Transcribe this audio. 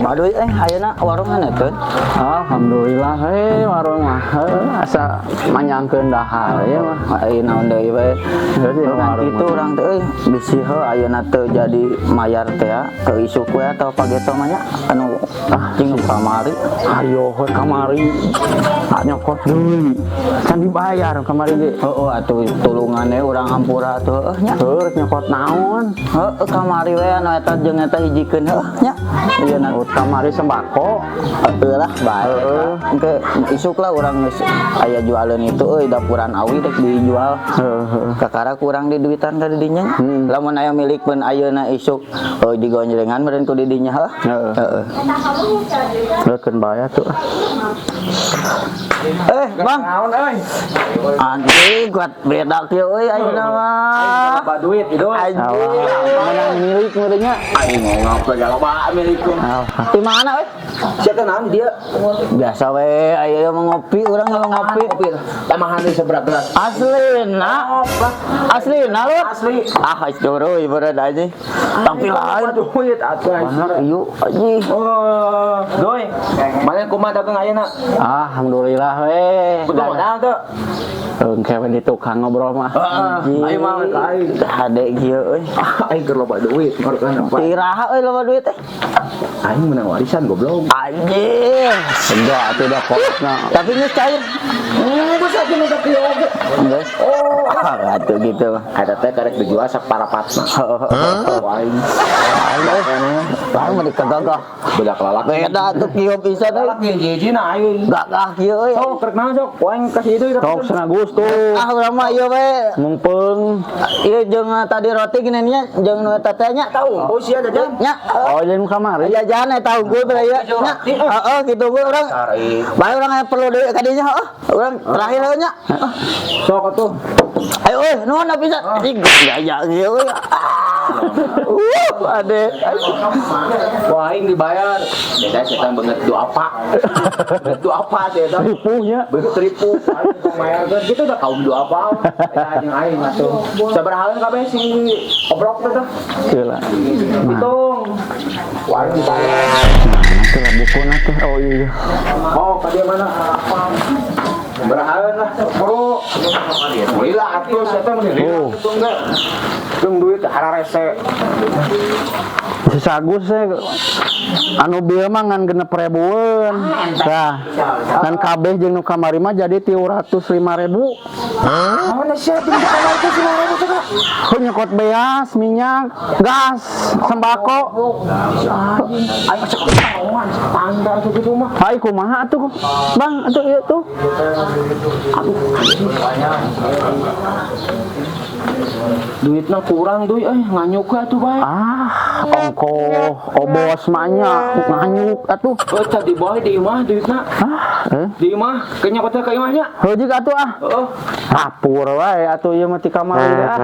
Baduy ayeuna warungan teh. Alhamdulillah warung mah asa manyangkeun dahar ya mah Ai naon deui we. Urang kitu urang teh euy bisi heuh ayeuna teu jadi mayar teh teu isuk we atau pageto mah nya anu jeung kamari. Ayo kamari nyokot deui. Can dibayar kamari ge. Heuh atuh tulungannya urang hampura atuh nya. Heuh nyokot naon? Heuh kamari we anu eta jeung eta hijikeun heuh nya. Ieu na kamari sembako. Heuh lah bae. Engke isuk lah urang geus aya jualan itu euy dapuran awi dek dijual. Kakara kurang di duitan ka didinya. Lamun aya milikkeun ayeuna isuk digonjrengan meureun ku didinya heuh. Heeh. Keun bayar tuh. Bang. Naon euy? Anjing kuat beda kieu euy ayeuna mah. Loba duit itu. Anjing menang milik meureunnya. Aing ngomong ke loba milikkeun. Di mana euy? Sia teh naon dia? Biasa we aya mah ngopi urang kalau ngopi. Tamahan deui seberapa gelas? Aslina. Aslina lu. Asli. Coro ibarat aja. Tampilan duit atuh anjing. Ieu anjing. Oh, doi. Mana kumaha dagang ayeuna? Alhamdulillah we. Butuh modal tuh. Engke we di tukang ngobrol mah. Aing mah aing. Hade kieu euy. Aing keur loba duit, ngarukan apa? Iraha euy loba duit teh. Aing menang warisan goblok. Anjing. Enggak atuh da kokna. Tapi geus cair. Masa atuh nu kieu oge. Geus. Atuh gitu. Ada teh karek dijual saparapatna. Aing. Lain mah dikagagah. Budak lalaki. Beda atuh kieu pisan euy. Lalaki hiji-hijina aing. Gagah kieu euy. Sok kerek naon sok? Poing kasih itu. Tok senagus tuh. Urang mah ieu we. Mungpeung. Ieu jeung tadi roti gini nya jeung nu eta teh nya tahu. Oh sia ada jam. Nya. Oh jadi nu kamari. Jajan tahu gue teh ya. Nya. Heeh kitu gue urang. Bae urang aya perlu deui ka dinya heeh. Urang terakhir we nya. Sok atuh. Ayo euy nuhun pisan. Ih gaya ieu euy. Ade. Wah aing dibayar. Beda setan banget do apa. Do apa setan. Ripuhnya. Begitu ribu. Aing pembayarkeun kitu udah kaum do apa. Eta jeung aing atuh. Sabaraha kabeh si obrok teh. Heula. Hitung. Wah aing dibayar. Itu lah bukuna tuh. Oh iya. Oh, ka dia mana? Berahaeun lah, bro. Lila atuh eta mah lila atuh enggak. Jeung duit hararese. Si Sagus anu bieu mah ngan 6.000-eun. Tah. Ngan kabeh jeung nu kamari mah jadi 305.000. Mana sia jeung kamar teh 5.000 teh. Heuh nyokot beas, minyak, gas, sembako. Aing cek tahuan standar tuh gitu mah. Hai kumaha atuh? Bang, atuh ieu tuh. Duitna kurang duit nganyuk atuh bae. Ongko obos mahnya nganyuk atuh. Eta di bawah di imah duitna. Di imah kenya kota ka imahnya. Heuh jig atuh ah. Heeh. Hapur wae atuh ieu mah ti kamari ah.